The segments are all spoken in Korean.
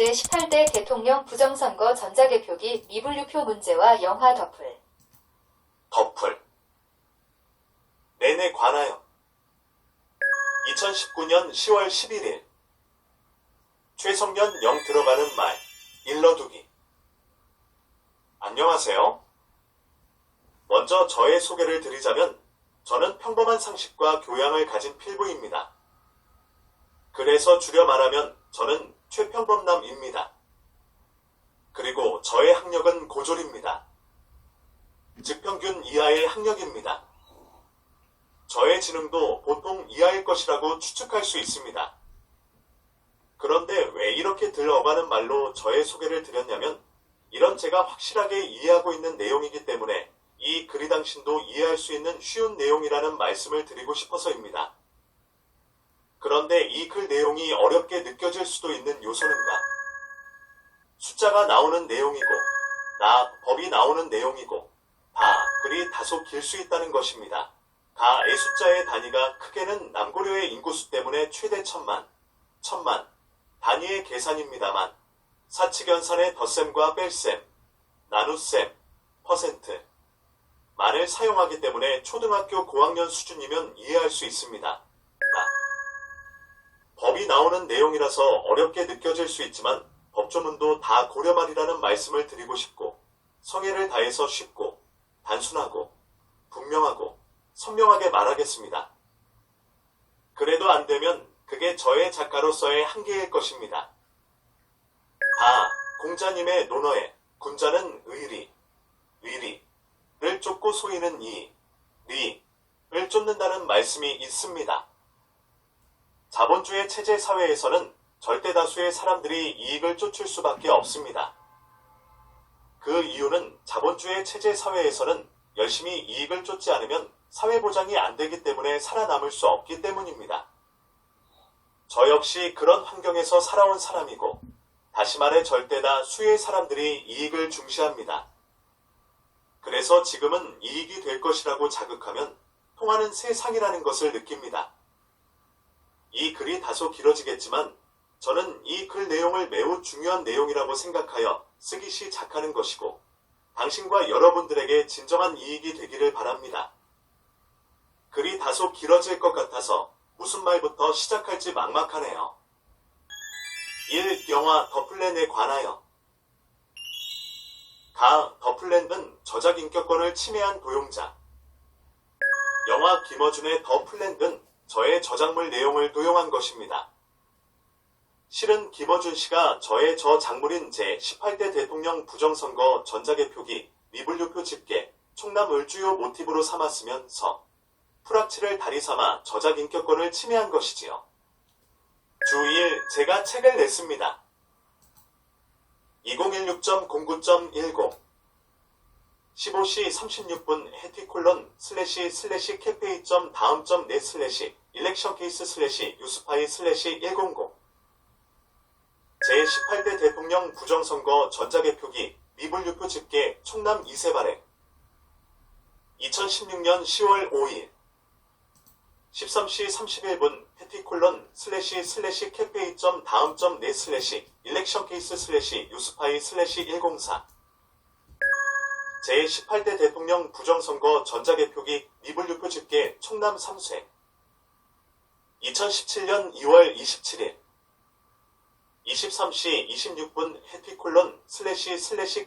제18대 대통령 부정선거 전자개표기 미분류표 문제와 영화 덧풀. 내내 관하여 2019년 10월 11일 최성년 영 들어가는 말 일러두기. 안녕하세요. 먼저 저의 소개를 드리자면 저는 평범한 상식과 교양을 가진 필부입니다. 그래서 줄여 말하면 저는 최평범남입니다. 그리고 저의 학력은 고졸입니다. 즉 평균 이하의 학력입니다. 저의 지능도 보통 이하일 것이라고 추측할 수 있습니다. 그런데 왜 이렇게 들어가는 말로 저의 소개를 드렸냐면 이런 제가 확실하게 이해하고 있는 내용이기 때문에 이 글이 당신도 이해할 수 있는 쉬운 내용이라는 말씀을 드리고 싶어서입니다. 그런데 이 글 내용이 어렵게 느껴질 수도 있는 요소는가? 숫자가 나오는 내용이고, 법이 나오는 내용이고, 글이 다소 길 수 있다는 것입니다. 가의 숫자의 단위가 크게는 남고려의 인구수 때문에 최대 1000만, 단위의 계산입니다만, 사칙연산의 덧셈과 뺄셈, 나눗셈, 퍼센트, 만을 사용하기 때문에 초등학교 고학년 수준이면 이해할 수 있습니다. 법이 나오는 내용이라서 어렵게 느껴질 수 있지만 법조문도 다 고려말이라는 말씀을 드리고 싶고 성의를 다해서 쉽고 단순하고 분명하고 선명하게 말하겠습니다. 그래도 안 되면 그게 저의 작가로서의 한계일 것입니다. 공자님의 논어에 군자는 의리를 쫓고 소이는 리를 쫓는다는 말씀이 있습니다. 자본주의 체제 사회에서는 절대 다수의 사람들이 이익을 쫓을 수밖에 없습니다. 그 이유는 자본주의 체제 사회에서는 열심히 이익을 쫓지 않으면 사회보장이 안 되기 때문에 살아남을 수 없기 때문입니다. 저 역시 그런 환경에서 살아온 사람이고 다시 말해 절대 다수의 사람들이 이익을 중시합니다. 그래서 지금은 이익이 될 것이라고 자극하면 통하는 세상이라는 것을 느낍니다. 이 글이 다소 길어지겠지만 저는 이 글 내용을 매우 중요한 내용이라고 생각하여 쓰기 시작하는 것이고 당신과 여러분들에게 진정한 이익이 되기를 바랍니다. 글이 다소 길어질 것 같아서 무슨 말부터 시작할지 막막하네요. 1. 영화 더플랜에 관하여. 더플랜은 저작 인격권을 침해한 도용자. 영화 김어준의 더플랜은 저의 저작물 내용을 도용한 것입니다. 실은 김어준 씨가 저의 저작물인 제18대 대통령 부정선거 전자개표기 미분류표 집계 총남을 주요 모티브로 삼았으면서 프락치를 다리 삼아 저작 인격권을 침해한 것이지요. 주 2일 제가 책을 냈습니다. 2016.09.10 15시 36분 해티콜론 / 캐페이 다음 넷 / 일렉션 케이스 / 유스파이 / 100 제18대 대통령 부정선거 전자개표기 미분류표 집계 총남 2세 발행 2016년 10월 5일 13시 31분 해티콜론 / 캐페이 다음 넷 / 일렉션 케이스 / 유스파이 / 104 제18대 대통령 부정선거 전자개표기 미분류표 집계 총남 3쇄 2017년 2월 27일 23시 26분 해티콜론 /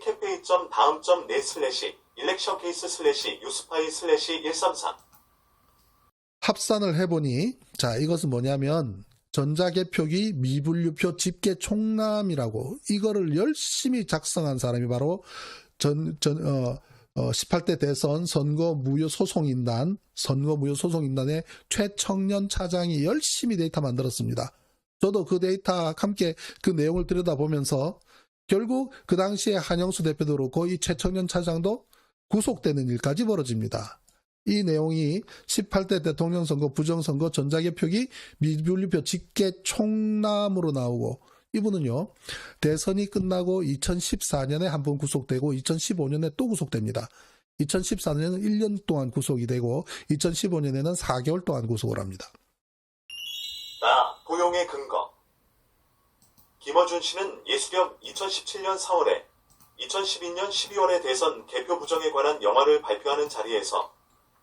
캐페이 다음 넷 / 일렉션 케이스 / 유스파이 / 133 합산을 해보니 이것은 뭐냐면 전자개표기 미분류표 집계 총남이라고 이거를 열심히 작성한 사람이 바로 18대 대선 선거무효소송인단의 최청년 차장이 열심히 데이터 만들었습니다. 저도 그 데이터와 함께 그 내용을 들여다보면서 결국 그 당시에 한영수 대표도 그렇고 이 최청년 차장도 구속되는 일까지 벌어집니다. 이 내용이 18대 대통령 선거 부정선거 전자개표기 미분류표 집계 총남으로 나오고 이분은요 대선이 끝나고 2014년에 한 번 구속되고 2015년에 또 구속됩니다. 2014년에는 1년 동안 구속이 되고 2015년에는 4개월 동안 구속을 합니다. 도용의 근거 김어준 씨는 예수령 2017년 4월에 2012년 12월에 대선 개표 부정에 관한 영화를 발표하는 자리에서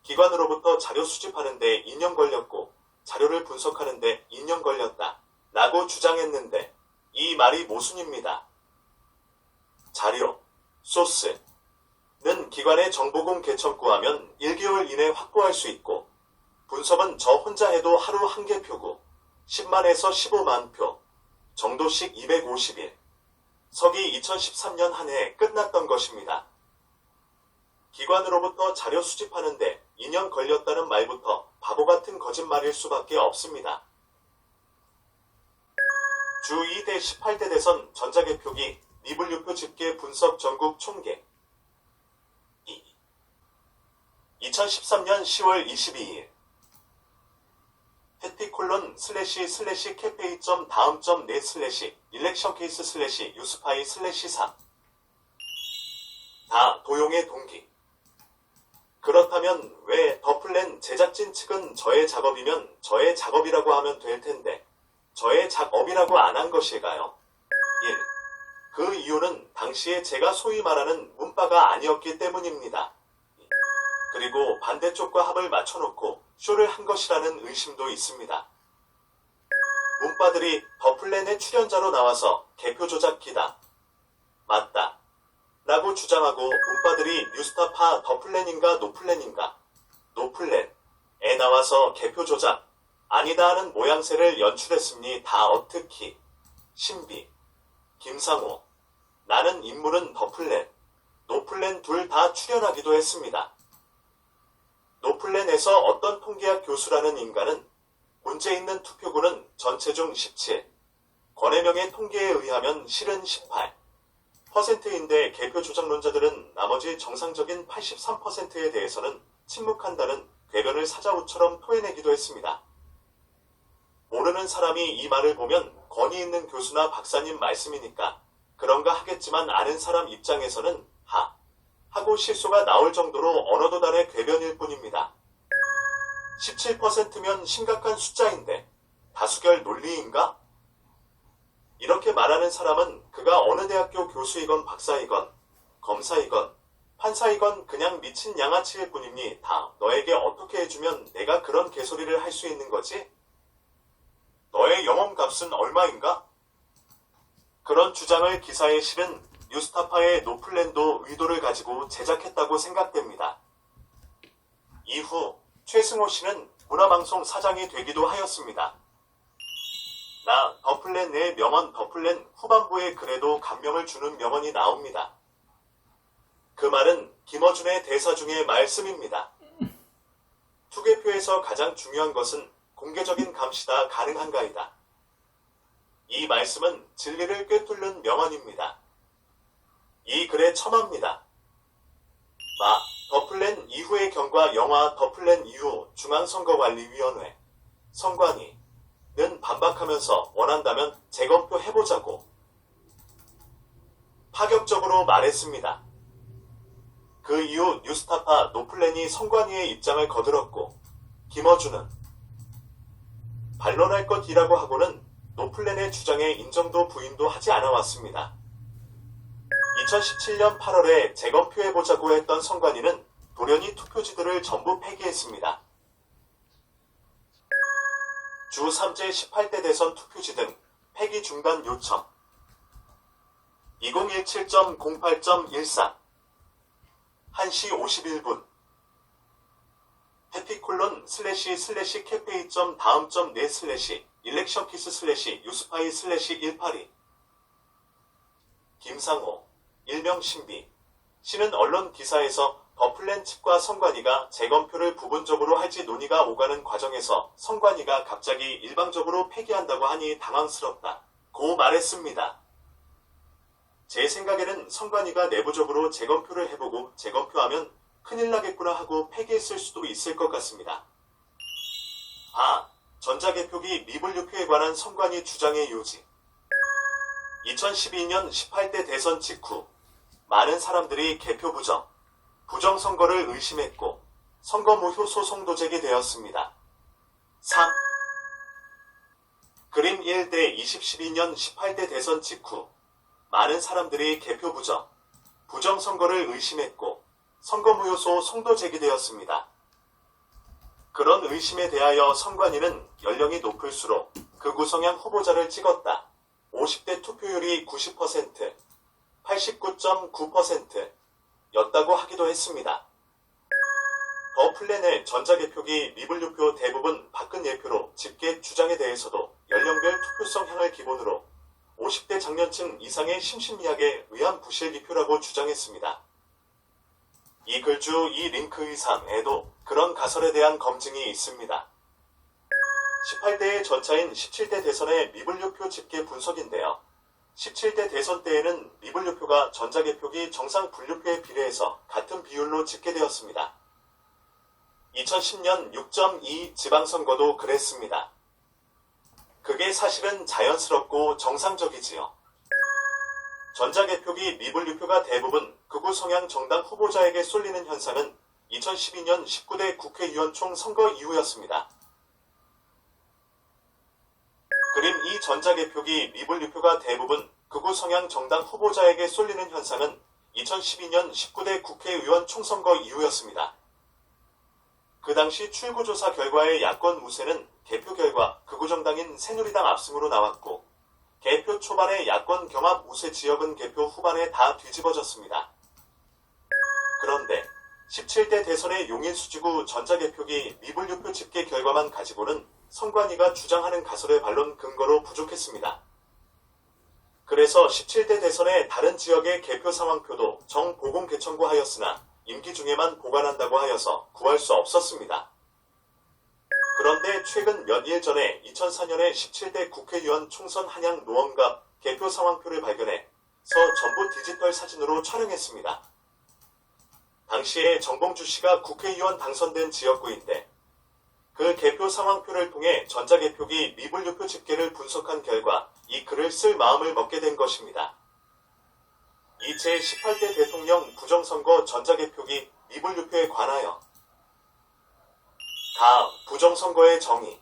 기관으로부터 자료 수집하는데 2년 걸렸고 자료를 분석하는데 2년 걸렸다 라고 주장했는데 이 말이 모순입니다. 자료, 소스는 기관에 정보공 개청구하면 1개월 이내 확보할 수 있고 분석은 저 혼자 해도 하루 1개 표고 10만에서 15만 표 정도씩 250일 서기 2013년 한 해 끝났던 것입니다. 기관으로부터 자료 수집하는데 2년 걸렸다는 말부터 바보 같은 거짓말일 수밖에 없습니다. 주 2대 18대 대선 전자개표기 미분류표 집계 분석 전국 총계 2013년 10월 22일 해피콜론 / 캐페이 다음 넷 / 일렉션 케이스 / 유스파이 / 3 다 도용의 동기. 그렇다면 왜 더 플랜 제작진 측은 저의 작업이면 저의 작업이라고 하면 될 텐데 저의 작업이라고 안 한 것일까요? 1. 그 이유는 당시에 제가 소위 말하는 문바가 아니었기 때문입니다. 그리고 반대쪽과 합을 맞춰놓고 쇼를 한 것이라는 의심도 있습니다. 문바들이 더 플랜의 출연자로 나와서 개표 조작기다. 맞다. 라고 주장하고 문바들이 뉴스타파 더 플랜인가 노플랜인가 노플랜에 나와서 개표 조작 아니다 하는 모양새를 연출했으니 다 어특히 신비, 김상호, 나는 인물은 더 플랜, 노플랜 둘 다 출연하기도 했습니다. 노플랜에서 어떤 통계학 교수라는 인간은 문제 있는 투표구는 전체 중 17, 권해명의 통계에 의하면 실은 18%인데 개표 조작론자들은 나머지 정상적인 83%에 대해서는 침묵한다는 궤변을 사자우처럼 토해내기도 했습니다. 모르는 사람이 이 말을 보면 권위 있는 교수나 박사님 말씀이니까 그런가 하겠지만 아는 사람 입장에서는 하고 실소가 나올 정도로 언어도단의 궤변일 뿐입니다. 17%면 심각한 숫자인데 다수결 논리인가? 이렇게 말하는 사람은 그가 어느 대학교 교수이건 박사이건 검사이건 판사이건 그냥 미친 양아치일 뿐이니 다 너에게 어떻게 해주면 내가 그런 개소리를 할 수 있는 거지? 너의 영업값은 얼마인가? 그런 주장을 기사에 실은 뉴스타파의 노플랜도 의도를 가지고 제작했다고 생각됩니다. 이후 최승호 씨는 문화방송 사장이 되기도 하였습니다. 나 더플랜 내 명언 더플랜 후반부에 그래도 감명을 주는 명언이 나옵니다. 그 말은 김어준의 대사 중의 말씀입니다. 투개표에서 가장 중요한 것은 공개적인 감시다 가능한가이다. 이 말씀은 진리를 꿰뚫는 명언입니다. 이 글의 첨언입니다. 더 플랜 이후의 경과 영화 더 플랜 이후 중앙선거관리위원회 선관위는 반박하면서 원한다면 재검표 해보자고 파격적으로 말했습니다. 그 이후 뉴스타파 노플랜이 선관위의 입장을 거들었고 김어준은 반론할 것이라고 하고는 노플랜의 주장에 인정도 부인도 하지 않아 왔습니다. 2017년 8월에 재검표해보자고 했던 선관위는 돌연히 투표지들을 전부 폐기했습니다. 주 3제 18대 대선 투표지 등 폐기 중단 요청 2017.08.14 1시 51분 해피콜론 / 캐페이 다음 넷 / 일렉션 키스 / 유스파이 / 182 김상호 일명 신비 씨는 언론 기사에서 더 플랜 측과 선관위가 재검표를 부분적으로 할지 논의가 오가는 과정에서 선관위가 갑자기 일방적으로 폐기한다고 하니 당황스럽다고 말했습니다. 제 생각에는 선관위가 내부적으로 재검표를 해보고 재검표하면 큰일 나겠구나 하고 폐기했을 수도 있을 것 같습니다. 전자개표기 미분류표에 관한 선관위 주장의 요지 2012년 18대 대선 직후 많은 사람들이 개표 부정선거를 의심했고 선거무효 소송도 제기되었습니다. 3. 그림 1대 2012년 18대 대선 직후 많은 사람들이 개표 부정선거를 의심했고 선거무효소 송도 제기되었습니다. 그런 의심에 대하여 선관위는 연령이 높을수록 극우 성향 후보자를 찍었다. 50대 투표율이 90%, 89.9% 였다고 하기도 했습니다. 더 플랜의 전자개표기 미분류표 대부분 박근예표로 집계 주장에 대해서도 연령별 투표성향을 기본으로 50대 장년층 이상의 심신미약에 의한 부실기표라고 주장했습니다. 이 글주 이 링크 이상에도 그런 가설에 대한 검증이 있습니다. 18대의 전차인 17대 대선의 미분류표 집계 분석인데요. 17대 대선 때에는 미분류표가 전자개표기 정상 분류표에 비례해서 같은 비율로 집계되었습니다. 2010년 6.2 지방선거도 그랬습니다. 그게 사실은 자연스럽고 정상적이지요. 전자개표기 미분류표가 대부분 극우 성향 정당 후보자에게 쏠리는 현상은 2012년 19대 국회의원 총선거 이후였습니다. 그림 2 전자개표기 미분류표가 대부분 극우 성향 정당 후보자에게 쏠리는 현상은 2012년 19대 국회의원 총선거 이후였습니다. 그 당시 출구조사 결과의 야권 우세는 개표 결과 극우 정당인 새누리당 압승으로 나왔고 개표 초반의 야권 경합 우세 지역은 개표 후반에 다 뒤집어졌습니다. 그런데 17대 대선의 용인수지구 전자개표기 미분류표 집계 결과만 가지고는 선관위가 주장하는 가설의 반론 근거로 부족했습니다. 그래서 17대 대선의 다른 지역의 개표 상황표도 정보공 개청구하였으나 임기 중에만 보관한다고 하여서 구할 수 없었습니다. 그런데 최근 몇 일 전에 2004년에 17대 국회의원 총선 한양 노원갑 개표 상황표를 발견해서 전부 디지털 사진으로 촬영했습니다. 당시에 정봉주 씨가 국회의원 당선된 지역구인데 그 개표 상황표를 통해 전자개표기 미분류표 집계를 분석한 결과 이 글을 쓸 마음을 먹게 된 것입니다. 이 제18대 대통령 부정선거 전자개표기 미분류표에 관하여 부정선거의 정의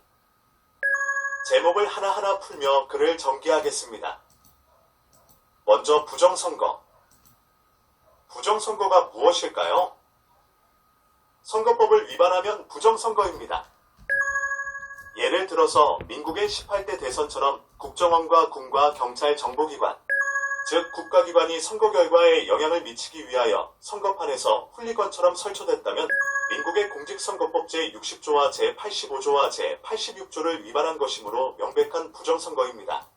제목을 하나하나 풀며 글을 전개하겠습니다. 먼저 부정선거. 부정선거가 무엇일까요? 선거법을 위반하면 부정선거입니다. 예를 들어서 민국의 18대 대선처럼 국정원과 군과 경찰 정보기관, 즉 국가기관이 선거 결과에 영향을 미치기 위하여 선거판에서 훌리건처럼 설쳐댔다면 민국의 공직선거법 제60조와 제85조와 제86조를 위반한 것이므로 명백한 부정선거입니다.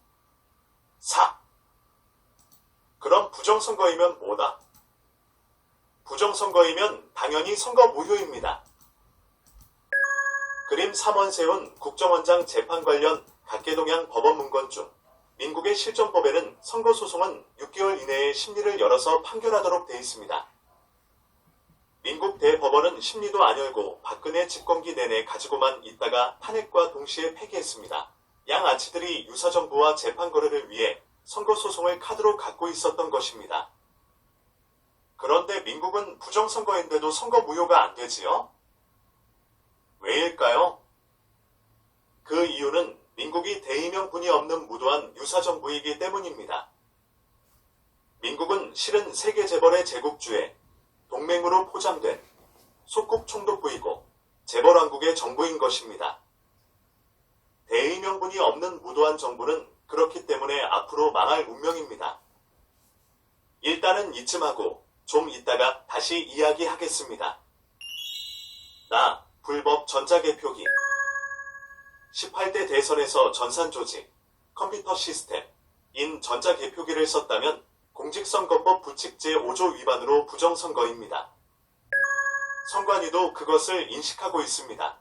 4. 그럼 부정선거이면 뭐다? 부정선거이면 당연히 선거 무효입니다. 그림 3원 세운 국정원장 재판 관련 각계동향 법원 문건 중 민국의 실정법에는 선거소송은 6개월 이내에 심리를 열어서 판결하도록 돼 있습니다. 민국 대법원은 심리도 안 열고 박근혜 집권기 내내 가지고만 있다가 탄핵과 동시에 폐기했습니다. 양 아치들이 유사정부와 재판 거래를 위해 선거소송을 카드로 갖고 있었던 것입니다. 그런데 민국은 부정선거인데도 선거 무효가 안 되지요? 왜일까요? 그 이유는 민국이 대의명분이 없는 무도한 유사정부이기 때문입니다. 민국은 실은 세계 재벌의 제국주의, 동맹으로 포장된 속국 총독부이고 재벌왕국의 정부인 것입니다. 대의명분이 없는 무도한 정부는 그렇기 때문에 앞으로 망할 운명입니다. 일단은 이쯤하고 좀 이따가 다시 이야기하겠습니다. 불법 전자개표기 18대 대선에서 전산조직, 컴퓨터 시스템, 인 전자개표기를 썼다면 공직선거법 부칙 제5조 위반으로 부정선거입니다. 선관위도 그것을 인식하고 있습니다.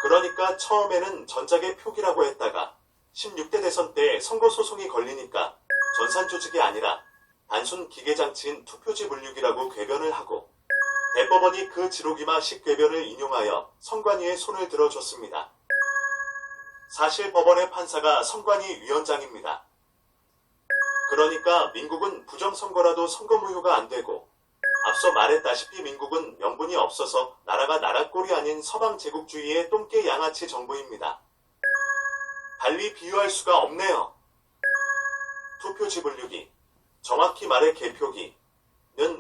그러니까 처음에는 전자개표기라고 했다가 16대 대선 때 선거소송이 걸리니까 전산조직이 아니라 단순 기계장치인 투표지 분류기라고 궤변을 하고 대법원이 그 지록이마식 궤변을 인용하여 선관위에 손을 들어줬습니다. 사실 법원의 판사가 선관위 위원장입니다. 그러니까 민국은 부정선거라도 선거무효가 안 되고 앞서 말했다시피 민국은 명분이 없어서 나라가 나라 꼴이 아닌 서방 제국주의의 똥개 양아치 정부입니다. 달리 비유할 수가 없네요. 투표지 분류기, 정확히 말해 개표기는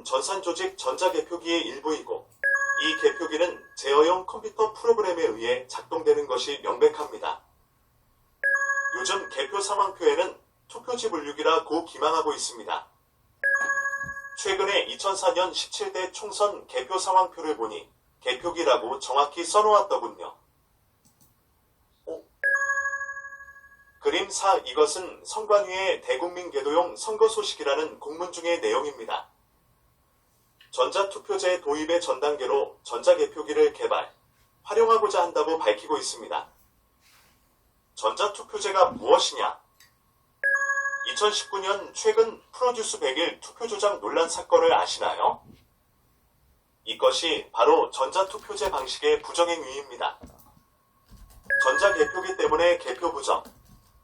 전산조직 전자개표기의 일부이고 이 개표기는 제어용 컴퓨터 프로그램에 의해 작동되는 것이 명백합니다. 요즘 개표 상황표에는 투표지 분류기라고 기망하고 있습니다. 최근에 2004년 17대 총선 개표 상황표를 보니 개표기라고 정확히 써놓았더군요. 그림 4. 이것은 선관위의 대국민궤도용 선거 소식이라는 공문 중의 내용입니다. 전자투표제 도입의 전 단계로 전자개표기를 개발, 활용하고자 한다고 밝히고 있습니다. 전자투표제가 무엇이냐? 2019년 최근 프로듀스 100일 투표조작 논란 사건을 아시나요? 이것이 바로 전자투표제 방식의 부정행위입니다. 전자개표기 때문에 개표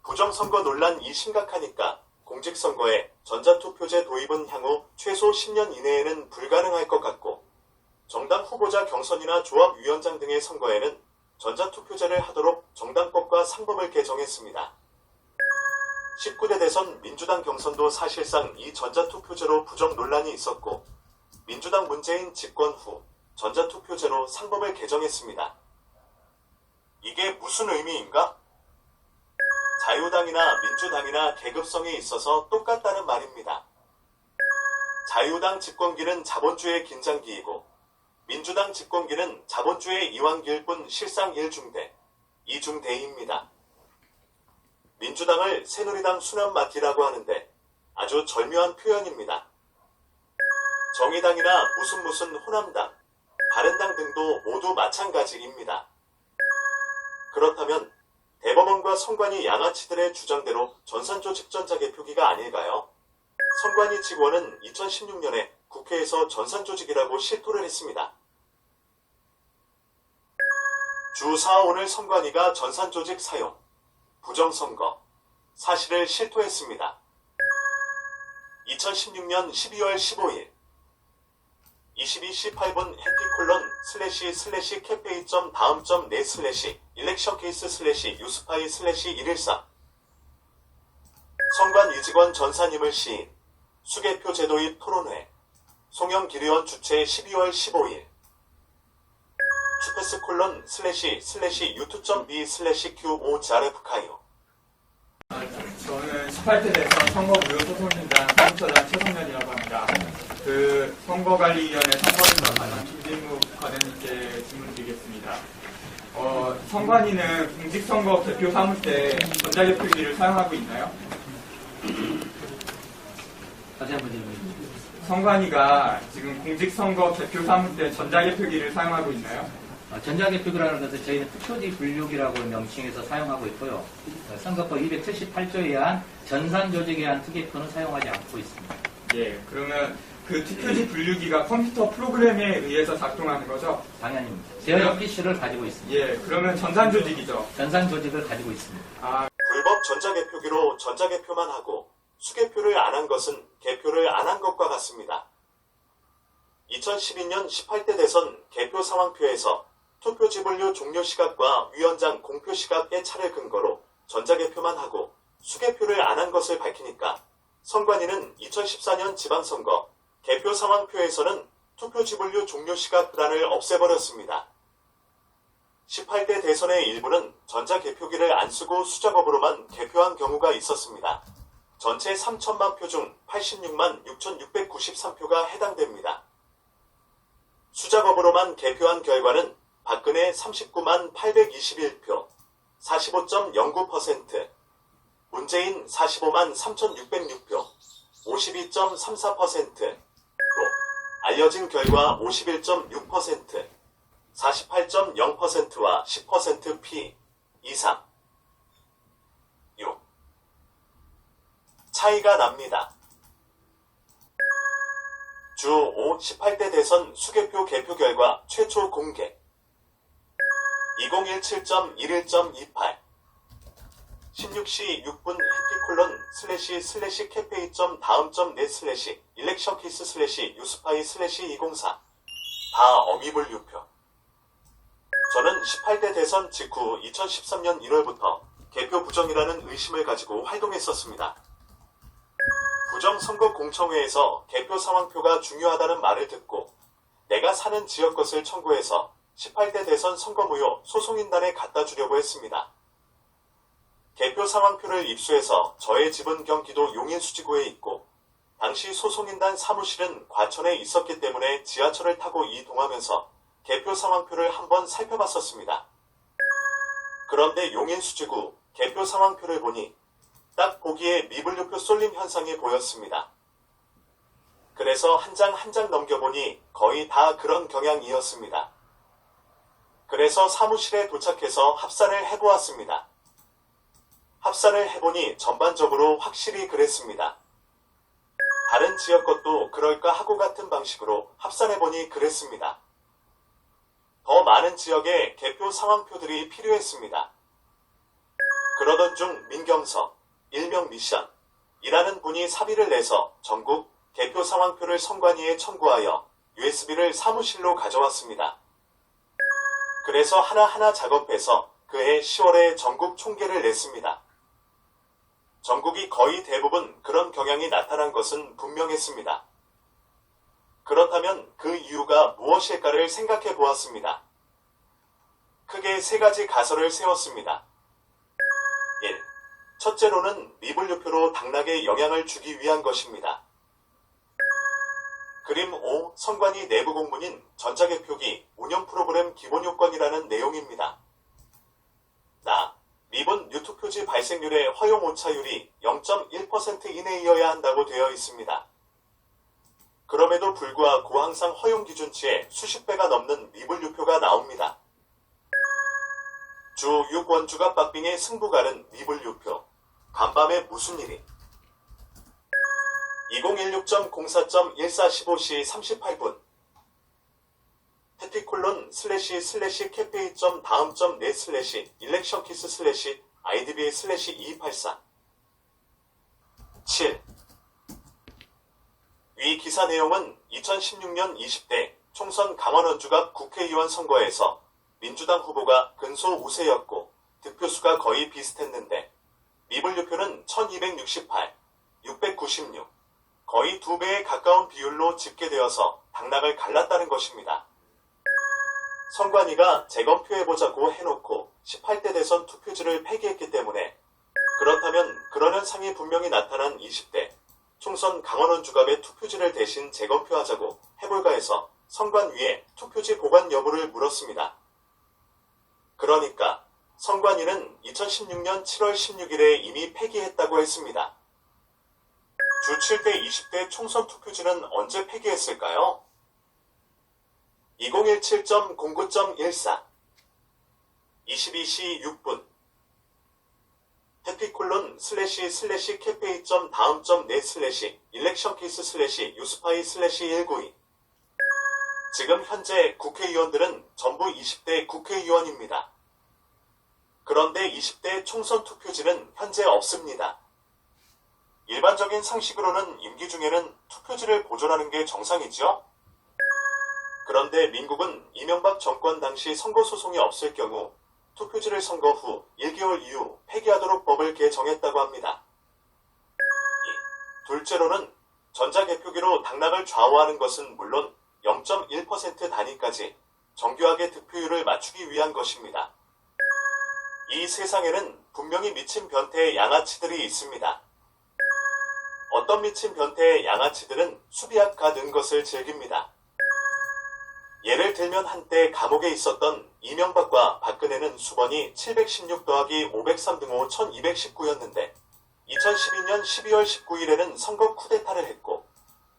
부정선거 논란이 심각하니까 공직선거에 전자투표제 도입은 향후 최소 10년 이내에는 불가능할 것 같고 정당 후보자 경선이나 조합위원장 등의 선거에는 전자투표제를 하도록 정당법과 상법을 개정했습니다. 19대 대선 민주당 경선도 사실상 이 전자투표제로 부정 논란이 있었고 민주당 문재인 집권 후 전자투표제로 상법을 개정했습니다. 이게 무슨 의미인가? 자유당이나 민주당이나 계급성에 있어서 똑같다는 말입니다. 자유당 집권기는 자본주의 긴장기이고 민주당 집권기는 자본주의 이완기일 뿐 실상 1중대, 2중대입니다. 민주당을 새누리당 순환마티라고 하는데 아주 절묘한 표현입니다. 정의당이나 무슨 호남당, 바른당 등도 모두 마찬가지입니다. 그렇다면 대법원과 선관위 양아치들의 주장대로 전산조직 전자개표기가 아닐까요? 선관위 직원은 2016년에 국회에서 전산조직이라고 실토를 했습니다. 주 4, 오늘 선관위가 전산조직 사용, 부정선거, 사실을 실토했습니다. 2016년 12월 15일 22:18분 해피콜론//cafe.다음.net/ electioncase/uspy/114 선관위 직원 전사님을 시인 수개표 제도입 토론회 송영길 의원 주최 12월 15일 주패스://u2.b/q5zrf카이오 저는 18대 대선 선거무효소송팀장 사무처장 최성면이라고 합니다. 그 선거관리위원회 선거인과 관한 김진무 과장님께 질문드리겠습니다. 선관위는 공직선거 개표 사무 때 전자개표기를 사용하고 있나요? 다시 한번 질문해 주세요. 선관위가 지금 공직선거 개표 사무 때 전자개표기를 사용하고 있나요? 전자개표기라는 것은 저희는 투표지 분류기라고 명칭해서 사용하고 있고요. 선거법 278조에 의한 전산조직에 의한 투개표는 사용하지 않고 있습니다. 예, 그러면 그 투표지 분류기가 컴퓨터 프로그램에 의해서 작동하는 거죠? 당연입니다. 제어용 PC를 가지고 있습니다. 예, 그러면 전산조직이죠? 전산조직을 가지고 있습니다. 불법 전자개표기로 전자개표만 하고 수개표를 안 한 것은 개표를 안 한 것과 같습니다. 2012년 18대 대선 개표 상황표에서 투표지 분류 종료 시각과 위원장 공표 시각의 차를 근거로 전자개표만 하고 수개표를 안 한 것을 밝히니까 선관위는 2014년 지방선거 개표 상황표에서는 투표지 분류 종료 시각란을 없애버렸습니다. 18대 대선의 일부는 전자개표기를 안 쓰고 수작업으로만 개표한 경우가 있었습니다. 전체 3천만 표 중 86만 6,693표가 해당됩니다. 수작업으로만 개표한 결과는 박근혜 39만 821표, 45.09%, 문재인 45만 3,606표, 52.34%로 알려진 결과 51.6%, 48.0%와 10% 피 이상 6 차이가 납니다. 주 5, 18대 대선 수개표 개표 결과 최초 공개 2017.11.28 16시 6분 해피콜론//cafe.다음.net/ electioncase/uspy/204 다 어미분류표. 저는 18대 대선 직후 2013년 1월부터 개표 부정이라는 의심을 가지고 활동했었습니다. 부정선거공청회에서 개표 상황표가 중요하다는 말을 듣고 내가 사는 지역 것을 청구해서 18대 대선 선거무효 소송인단에 갖다 주려고 했습니다. 개표 상황표를 입수해서 저의 집은 경기도 용인수지구에 있고 당시 소송인단 사무실은 과천에 있었기 때문에 지하철을 타고 이동하면서 개표 상황표를 한번 살펴봤었습니다. 그런데 용인수지구 개표 상황표를 보니 딱 보기에 미분류표 쏠림 현상이 보였습니다. 그래서 한 장 한 장 넘겨보니 거의 다 그런 경향이었습니다. 그래서 사무실에 도착해서 합산을 해보았습니다. 합산을 해보니 전반적으로 확실히 그랬습니다. 다른 지역 것도 그럴까 하고 같은 방식으로 합산해보니 그랬습니다. 더 많은 지역의 개표 상황표들이 필요했습니다. 그러던 중 민경석, 일명 미션이라는 분이 사비를 내서 전국 개표 상황표를 선관위에 청구하여 USB를 사무실로 가져왔습니다. 그래서 하나하나 작업해서 그해 10월에 전국 총계를 냈습니다. 전국이 거의 대부분 그런 경향이 나타난 것은 분명했습니다. 그렇다면 그 이유가 무엇일까를 생각해 보았습니다. 크게 세 가지 가설을 세웠습니다. 1. 첫째로는 미분류표로 당락에 영향을 주기 위한 것입니다. 그림 5. 선관위 내부 공문인 전자개표기 운영 프로그램 기본요건이라는 내용입니다. 미분 유투표지 발생률의 허용 오차율이 0.1% 이내이어야 한다고 되어 있습니다. 그럼에도 불구하고 항상 허용 기준치의 수십 배가 넘는 미분류표가 나옵니다. 주 6원주가 박빙의 승부가는 미분류표. 간밤에 무슨 일이? 2016.04.1415시 38분 //cafe.다음.네/ electionkiss/ idba/2284 7. 위 기사 내용은 2016년 20대 총선 강원원주갑 국회의원 선거에서 민주당 후보가 근소 우세였고 득표수가 거의 비슷했는데 미분류표는 1268, 696, 거의 2배에 가까운 비율로 집계되어서 당락을 갈랐다는 것입니다. 선관위가 재검표해보자고 해놓고 18대 대선 투표지를 폐기했기 때문에 그렇다면 그런 현상이 분명히 나타난 20대 총선 강원원주갑의 투표지를 대신 재검표하자고 해볼까 해서 선관위에 투표지 보관 여부를 물었습니다. 그러니까 선관위는 2016년 7월 16일에 이미 폐기했다고 했습니다. 주 7대 20대 총선 투표지는 언제 폐기했을까요? 2017.09.14 22시 6분 //cafe.다음.네/ electionkiss/uspy/192 지금 현재 국회의원들은 전부 20대 국회의원입니다. 그런데 20대 총선 투표지는 현재 없습니다. 일반적인 상식으로는 임기 중에는 투표지를 보존하는 게 정상이죠? 그런데 민국은 이명박 정권 당시 선거소송이 없을 경우 투표지를 선거 후 1개월 이후 폐기하도록 법을 개정했다고 합니다. 둘째로는 전자개표기로 당락을 좌우하는 것은 물론 0.1% 단위까지 정교하게 득표율을 맞추기 위한 것입니다. 이 세상에는 분명히 미친 변태의 양아치들이 있습니다. 어떤 미친 변태의 양아치들은 수비압 가는 것을 즐깁니다. 예를 들면 한때 감옥에 있었던 이명박과 박근혜는 수번이 716 더하기 503 등호 1219였는데 2012년 12월 19일에는 선거 쿠데타를 했고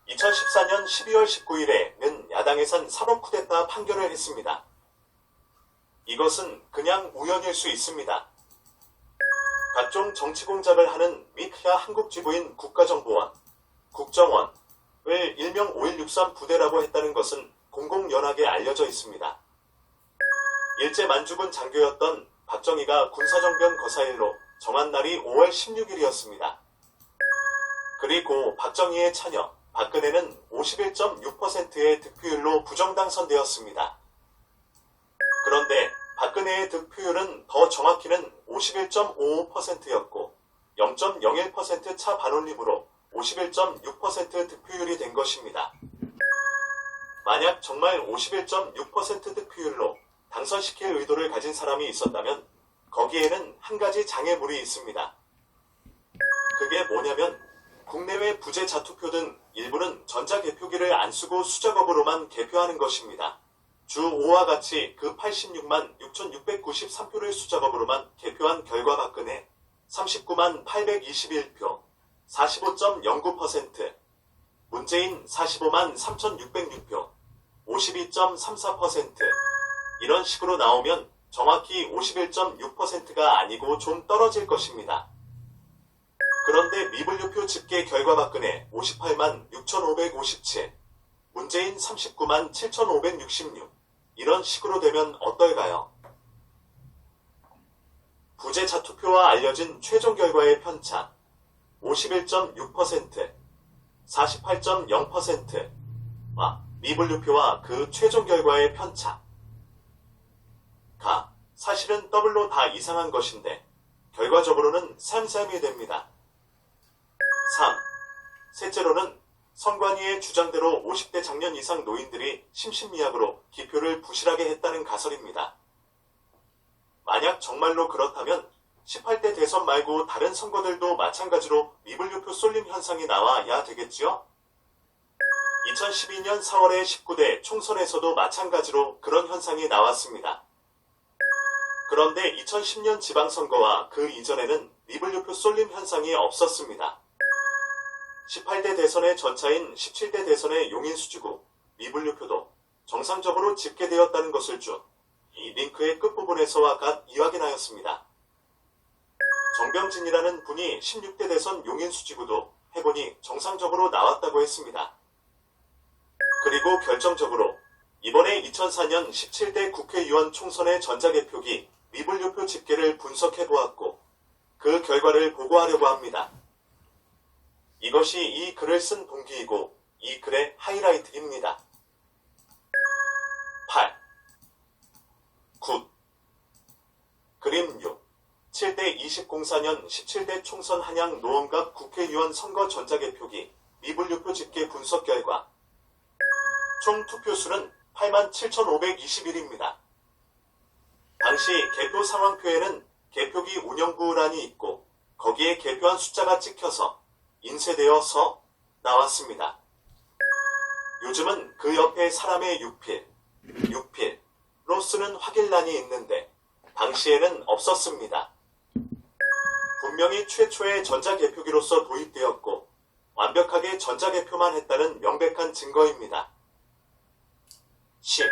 2014년 12월 19일에는 야당에선 사법 쿠데타 판결을 했습니다. 이것은 그냥 우연일 수 있습니다. 각종 정치 공작을 하는 미크야 한국지부인 국가정보원, 국정원을 일명 5163 부대라고 했다는 것은 공공연하게 알려져 있습니다. 일제 만주군 장교였던 박정희가 군사정변 거사일로 정한 날이 5월 16일이었습니다. 그리고 박정희의 차녀 박근혜는 51.6%의 득표율로 부정당선되었습니다. 그런데 박근혜 박근혜의 득표율은 더 정확히는 51.55%였고 0.01% 차 반올림으로 51.6% 득표율이 된 것입니다. 만약 정말 51.6% 득표율로 당선시킬 의도를 가진 사람이 있었다면 거기에는 한 가지 장애물이 있습니다. 그게 뭐냐면 국내외 부재 자투표 등 일부는 전자개표기를 안 쓰고 수작업으로만 개표하는 것입니다. 주 5와 같이 그 86만 6,693표를 수작업으로만 개표한 결과 박근혜 39만 821표, 45.09%, 문재인 45만 3,606표, 52.34%. 이런 식으로 나오면 정확히 51.6%가 아니고 좀 떨어질 것입니다. 그런데 미분류표 집계 결과 박근혜 58만 6,557, 문재인 39만 7,566. 이런 식으로 되면 어떨까요? 부재 자투표와 알려진 최종 결과의 편차 51.6%, 48.0%와 미분류표와 그 최종 결과의 편차 가 사실은 더블로 다 이상한 것인데 결과적으로는 쌤쌤이 됩니다. 3. 셋째로는 선관위의 주장대로 50대 장년 이상 노인들이 심신미약으로 기표를 부실하게 했다는 가설입니다. 만약 정말로 그렇다면 18대 대선 말고 다른 선거들도 마찬가지로 미분류표 쏠림 현상이 나와야 되겠지요? 2012년 4월의 19대 총선에서도 마찬가지로 그런 현상이 나왔습니다. 그런데 2010년 지방선거와 그 이전에는 미분류표 쏠림 현상이 없었습니다. 18대 대선의 전차인 17대 대선의 용인수지구 미분류표도 정상적으로 집계되었다는 것을 이 링크의 끝부분에서와 같이 확인하였습니다. 정병진이라는 분이 16대 대선 용인수지구도 해보니 정상적으로 나왔다고 했습니다. 그리고 결정적으로 이번에 2004년 17대 국회의원 총선의 전자개표기 미분류표 집계를 분석해보았고 그 결과를 보고하려고 합니다. 이것이 이 글을 쓴 동기이고 이 글의 하이라이트입니다. 8. 9. 그림 6. 7대 2004년 17대 총선 한양 노원갑 국회의원 선거 전자개표기 미분류표 집계 분석 결과 총 투표수는 87,521입니다. 당시 개표 상황표에는 개표기 운영부란이 있고 거기에 개표한 숫자가 찍혀서 인쇄되어서 나왔습니다. 요즘은 그 옆에 사람의 육필로 쓰는 확일란이 있는데 당시에는 없었습니다. 분명히 최초의 전자개표기로서 도입되었고 완벽하게 전자개표만 했다는 명백한 증거입니다. 10.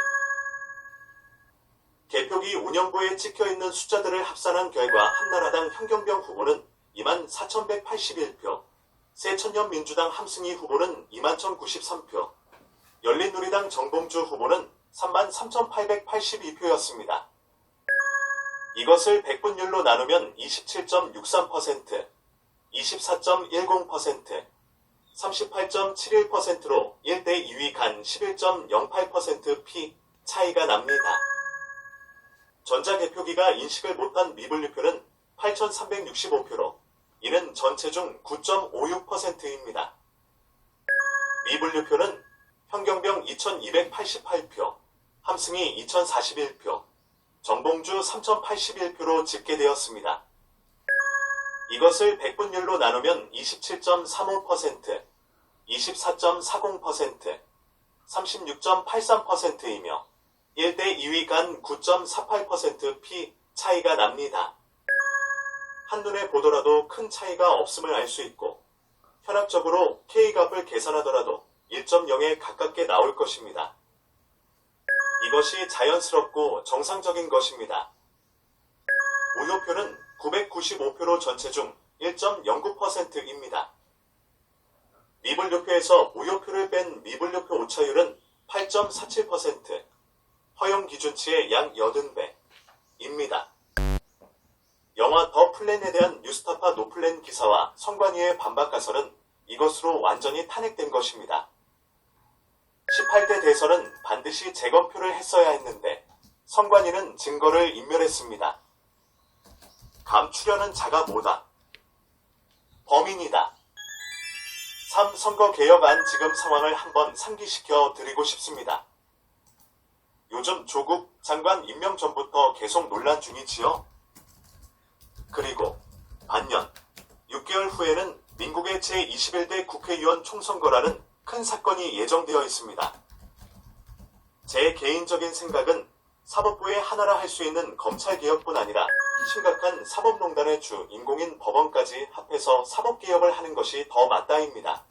개표기 운영부에 찍혀있는 숫자들을 합산한 결과 한나라당 현경병 후보는 24,181표, 새천년민주당 함승희 후보는 21,093표, 열린우리당 정봉주 후보는 33,882표였습니다. 이것을 100분율로 나누면 27.63%, 24.10%, 38.71%로 1대 2위 간 11.08% 피 차이가 납니다. 전자개표기가 인식을 못한 미분류표는 8,365표로 이는 전체 중 9.56%입니다. 미분류표는 현경병 2,288표, 함승희 2,041표, 정봉주 3,081표로 집계되었습니다. 이것을 100분율로 나누면 27.35%, 24.40%, 36.83%이며 1대 2위 간 9.48% 피 차이가 납니다. 한눈에 보더라도 큰 차이가 없음을 알 수 있고 현학적으로 K값을 계산하더라도 1.0에 가깝게 나올 것입니다. 이것이 자연스럽고 정상적인 것입니다. 무효표는 995표로 전체 중 1.09%입니다. 미분류표에서 무효표를 뺀 미분류표 오차율은 8.47%, 허용 기준치의 약 80배입니다. 영화 더 플랜에 대한 뉴스타파 노플랜 기사와 선관위의 반박 가설은 이것으로 완전히 탄핵된 것입니다. 18대 대선은 반드시 재검표를 했어야 했는데 선관위는 증거를 인멸했습니다. 감추려는 자가 뭐다? 범인이다. 3. 선거개혁안 지금 상황을 한번 상기시켜 드리고 싶습니다. 요즘 조국 장관 임명 전부터 계속 논란 중이지요. 그리고 반년 6개월 후에는 민국의 제21대 국회의원 총선거라는 큰 사건이 예정되어 있습니다. 제 개인적인 생각은 사법부의 하나라 할 수 있는 검찰개혁뿐 아니라 심각한 사법농단의 주 인공인 법원까지 합해서 사법개혁을 하는 것이 더 맞다입니다.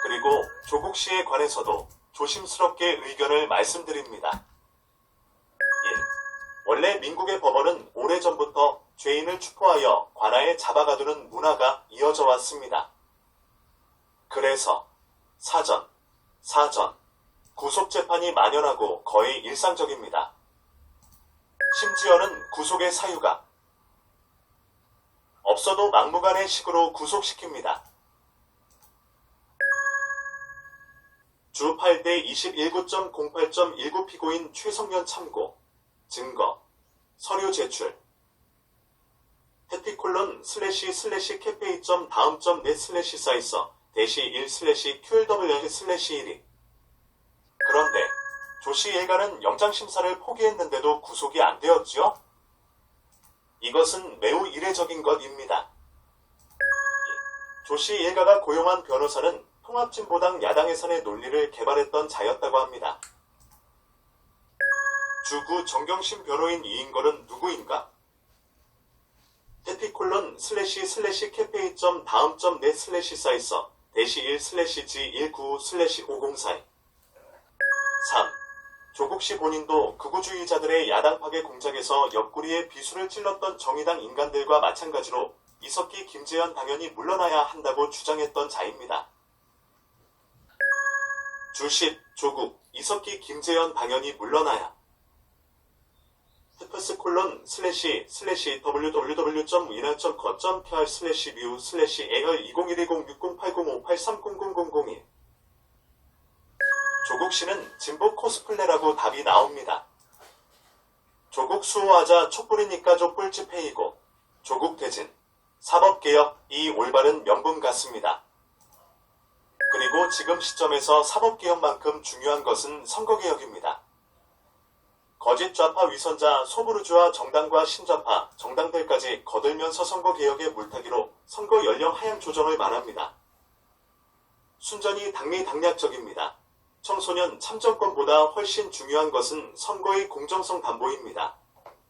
그리고 조국 씨에 관해서도 조심스럽게 의견을 말씀드립니다. 1. 원래 민국의 법원은 오래전부터 죄인을 추포하여 관아에 잡아가두는 문화가 이어져 왔습니다. 그래서 사전, 구속재판이 만연하고 거의 일상적입니다. 심지어는 구속의 사유가 없어도 막무가내 식으로 구속시킵니다. 주 8대 21.08.19 피고인 최성년 참고, 증거, 서류 제출, 해피콜론//cafe.다음.net/사이서 -1/QLW/1이 그런데 조씨 일가는 영장심사를 포기했는데도 구속이 안 되었지요? 이것은 매우 이례적인 것입니다. 조씨 일가가 고용한 변호사는 통합진보당 야당에선의 논리를 개발했던 자였다고 합니다. 주구 정경심 변호인 이인걸은 누구인가? 해피콜론//cafe.다음.net/사이서 -1/G1/504 3. 조국씨 본인도 극우주의자들의 야당 파괴 공작에서 옆구리에 비수를 찔렀던 정의당 인간들과 마찬가지로 이석기, 김재현 당연히 물러나야 한다고 주장했던 자입니다. 주10. 조국, 이석기, 김재현 당연히 물러나야. www.winner.co.kr/view/AR201106080583000001 조국 씨는 진보 코스플레라고 답이 나옵니다. 조국 수호하자 촛불이니까 촛불 집회이고 조국 퇴진, 사법개혁이 올바른 명분 같습니다. 그리고 지금 시점에서 사법개혁만큼 중요한 것은 선거개혁입니다. 거짓 좌파 위선자 소부르주아 정당과 신좌파 정당들까지 거들면서 선거개혁의 물타기로 선거 연령 하향 조정을 말합니다. 순전히 당리당략적입니다. 청소년 참정권보다 훨씬 중요한 것은 선거의 공정성 담보입니다.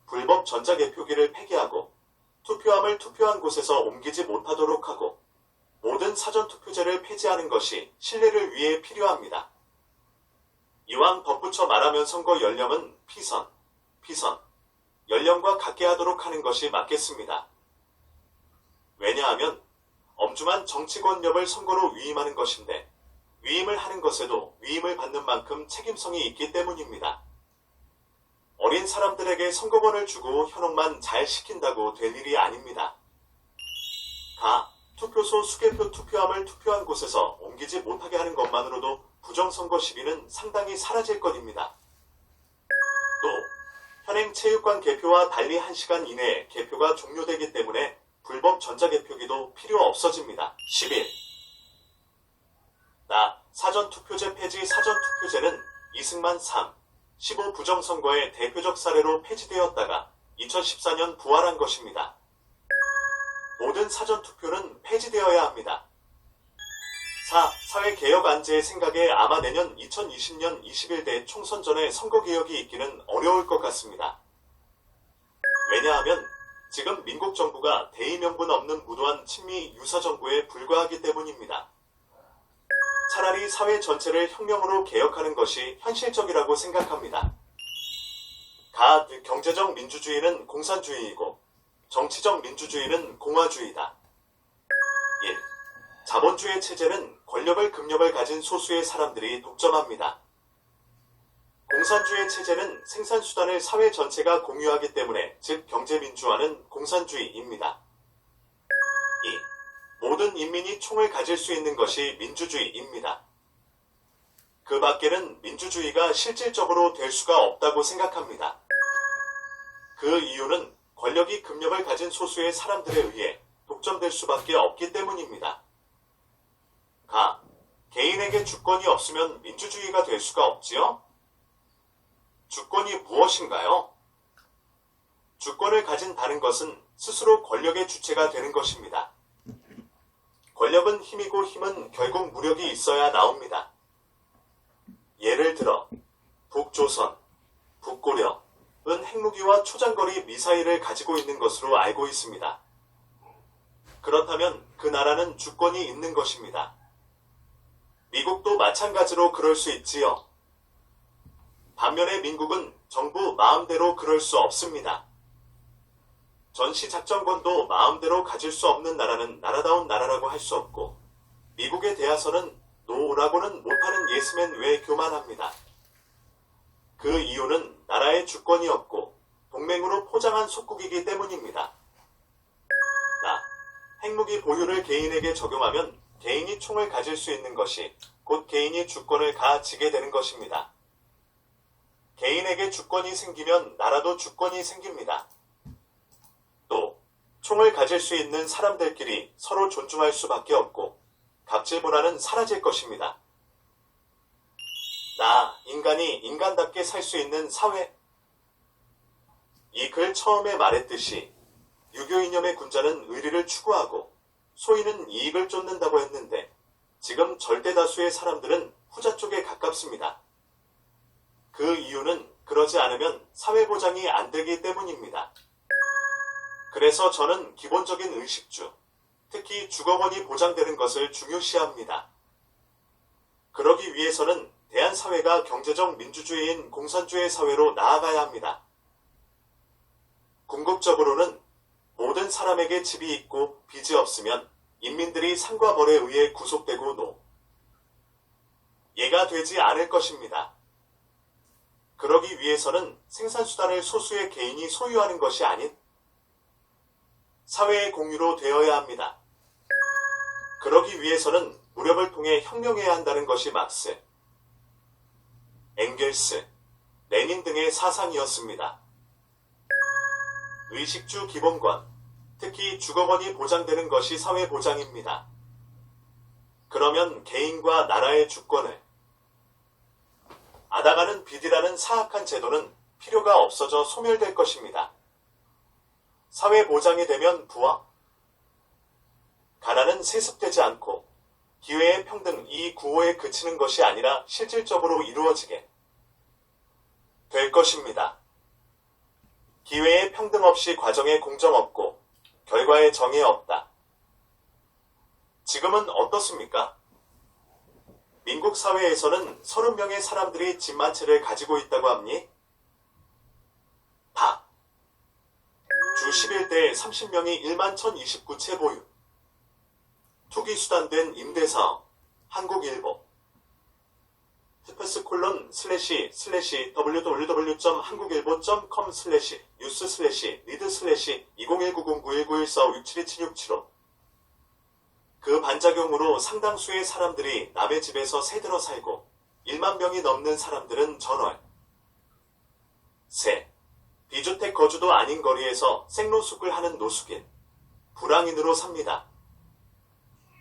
불법 전자개표기를 폐기하고 투표함을 투표한 곳에서 옮기지 못하도록 하고 모든 사전투표제를 폐지하는 것이 신뢰를 위해 필요합니다. 이왕 덧붙여 말하면 선거 연령은 피선, 연령과 같게 하도록 하는 것이 맞겠습니다. 왜냐하면 엄중한 정치 권력을 선거로 위임하는 것인데 위임을 하는 것에도 위임을 받는 만큼 책임성이 있기 때문입니다. 어린 사람들에게 선거권을 주고 현혹만 잘 시킨다고 될 일이 아닙니다. 투표소 수개표 투표함을 투표한 곳에서 옮기지 못하게 하는 것만으로도 부정선거 시비는 상당히 사라질 것입니다. 또 현행 체육관 개표와 달리 1시간 이내에 개표가 종료되기 때문에 불법 전자개표기도 필요 없어집니다. 11. 사전투표제 폐지. 사전투표제는 이승만 3, 15 부정선거의 대표적 사례로 폐지되었다가 2014년 부활한 것입니다. 모든 사전투표는 폐지되어야 합니다. 4. 사회개혁 안제의 생각에 아마 내년 2020년 21대 총선 전에 선거개혁이 있기는 어려울 것 같습니다. 왜냐하면 지금 민국 정부가 대의명분 없는 무도한 친미 유사정부에 불과하기 때문입니다. 차라리 사회 전체를 혁명으로 개혁하는 것이 현실적이라고 생각합니다. 경제적 민주주의는 공산주의이고 정치적 민주주의는 공화주의다. 1. 자본주의 체제는 권력을 금력을 가진 소수의 사람들이 독점합니다. 공산주의 체제는 생산수단을 사회 전체가 공유하기 때문에 즉 경제민주화는 공산주의입니다. 2. 모든 인민이 총을 가질 수 있는 것이 민주주의입니다. 그 밖에는 민주주의가 실질적으로 될 수가 없다고 생각합니다. 그 이유는 권력이 금력을 가진 소수의 사람들에 의해 독점될 수밖에 없기 때문입니다. 개인에게 주권이 없으면 민주주의가 될 수가 없지요? 주권이 무엇인가요? 주권을 가진 다른 것은 스스로 권력의 주체가 되는 것입니다. 권력은 힘이고 힘은 결국 무력이 있어야 나옵니다. 예를 들어 북조선, 북고려은 핵무기와 초장거리 미사일을 가지고 있는 것으로 알고 있습니다. 그렇다면 그 나라는 주권이 있는 것입니다. 미국도 마찬가지로 그럴 수 있지요. 반면에 민국은 정부 마음대로 그럴 수 없습니다. 전시작전권도 마음대로 가질 수 없는 나라는 나라다운 나라라고 할 수 없고, 미국에 대해서는 노라고는 못하는 예스맨 외 교만합니다. 그 이유는 나라의 주권이 없고 동맹으로 포장한 속국이기 때문입니다. 핵무기 보유를 개인에게 적용하면 개인이 총을 가질 수 있는 것이 곧 개인이 주권을 가지게 되는 것입니다. 개인에게 주권이 생기면 나라도 주권이 생깁니다. 또 총을 가질 수 있는 사람들끼리 서로 존중할 수밖에 없고 갑질 문화는 사라질 것입니다. 인간이 인간답게 살 수 있는 사회. 이 글 처음에 말했듯이 유교 이념의 군자는 의리를 추구하고 소인은 이익을 쫓는다고 했는데 지금 절대 다수의 사람들은 후자 쪽에 가깝습니다. 그 이유는 그러지 않으면 사회보장이 안 되기 때문입니다. 그래서 저는 기본적인 의식주, 특히 주거권이 보장되는 것을 중요시합니다. 그러기 위해서는 대한사회가 경제적 민주주의인 공산주의 사회로 나아가야 합니다. 궁극적으로는 모든 사람에게 집이 있고 빚이 없으면 인민들이 상과 벌에 의해 구속되고 예가 되지 않을 것입니다. 그러기 위해서는 생산수단을 소수의 개인이 소유하는 것이 아닌 사회의 공유로 되어야 합니다. 그러기 위해서는 무력을 통해 혁명해야 한다는 것이 막스, 엥겔스, 레닌 등의 사상이었습니다. 의식주 기본권, 특히 주거권이 보장되는 것이 사회보장입니다. 그러면 개인과 나라의 주권을 앗아가는 빚이라는 사악한 제도는 필요가 없어져 소멸될 것입니다. 사회보장이 되면 부와 가난은 세습되지 않고 기회의 평등 이 구호에 그치는 것이 아니라 실질적으로 이루어지게 될 것입니다. 기회의 평등 없이 과정에 공정 없고 결과에 정의 없다. 지금은 어떻습니까? 민국 사회에서는 30명의 사람들이 집 만 채를 가지고 있다고 합니? 주 11대에 30명이 1만 1029채 보유. 투기 수단된 임대사업, 한국일보. www.한국일보.com/news/news/read/2019091914572765. 그 반작용으로 상당수의 사람들이 남의 집에서 새들어 살고 1만 명이 넘는 사람들은 전월, 비주택 거주도 아닌 거리에서 생노숙을 하는 노숙인, 불황인으로 삽니다.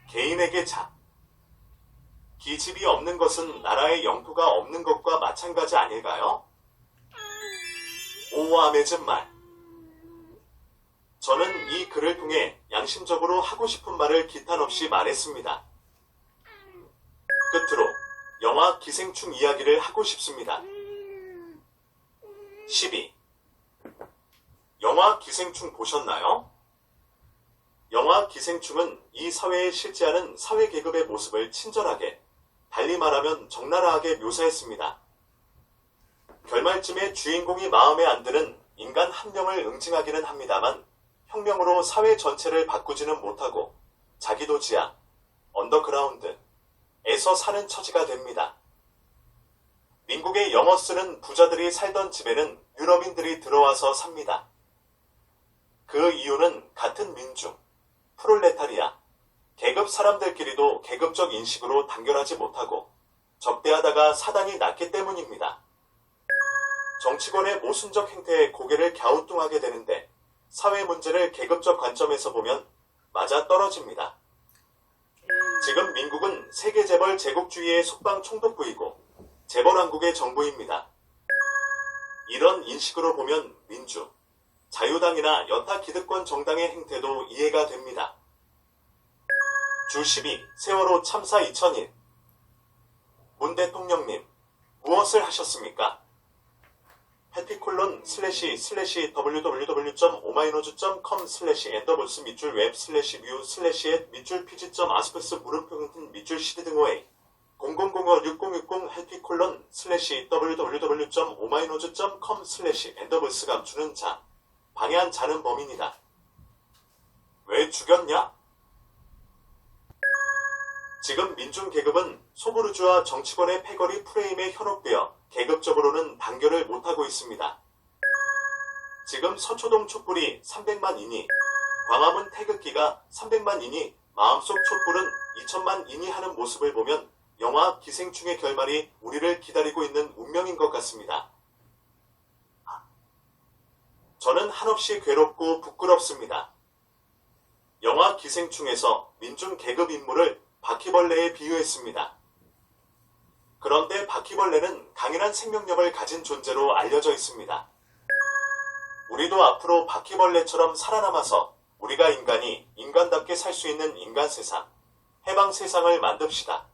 개인에게 기집이 없는 것은 나라의 영토가 없는 것과 마찬가지 아닐까요? 오와맺은 말. 저는 이 글을 통해 양심적으로 하고 싶은 말을 기탄 없이 말했습니다. 끝으로 영화 기생충 이야기를 하고 싶습니다. 12. 영화 기생충 보셨나요? 영화 기생충은 이 사회에 실제하는 사회계급의 모습을 친절하게, 달리 말하면 적나라하게 묘사했습니다. 결말쯤에 주인공이 마음에 안 드는 인간 한 명을 응징하기는 합니다만 혁명으로 사회 전체를 바꾸지는 못하고 자기도 지하, 언더그라운드에서 사는 처지가 됩니다. 민국의 영어 쓰는 부자들이 살던 집에는 유럽인들이 들어와서 삽니다. 그 이유는 같은 민중, 프롤레타리아, 계급 사람들끼리도 계급적 인식으로 단결하지 못하고 적대하다가 사단이 났기 때문입니다. 정치권의 모순적 행태에 고개를 갸우뚱하게 되는데 사회 문제를 계급적 관점에서 보면 맞아 떨어집니다. 지금 민국은 세계재벌 제국주의의 속방 총독부이고 재벌왕국의 정부입니다. 이런 인식으로 보면 민주, 자유당이나 여타 기득권 정당의 행태도 이해가 됩니다. 주 12 세월호 참사 2001 문 대통령님 무엇을 하셨습니까? www.omainoju.com/en더블스 밑줄 웹 /뮤 / 밑줄 pg.asp스 물음표 밑줄 cd 등호에 00056060 www.omainoju.com/en더블스 감추는 자 방해한 자는 범인이다. 왜 죽였냐? 지금 민중계급은 소부르주아 정치권의 패거리 프레임에 현혹되어 계급적으로는 단결을 못하고 있습니다. 지금 서초동 촛불이 300만이니 광화문 태극기가 300만이니 마음속 촛불은 2천만이니 하는 모습을 보면 영화 기생충의 결말이 우리를 기다리고 있는 운명인 것 같습니다. 저는 한없이 괴롭고 부끄럽습니다. 영화 기생충에서 민중 계급 인물을 바퀴벌레에 비유했습니다. 그런데 바퀴벌레는 강인한 생명력을 가진 존재로 알려져 있습니다. 우리도 앞으로 바퀴벌레처럼 살아남아서 우리가 인간이 인간답게 살 수 있는 인간 세상, 해방 세상을 만듭시다.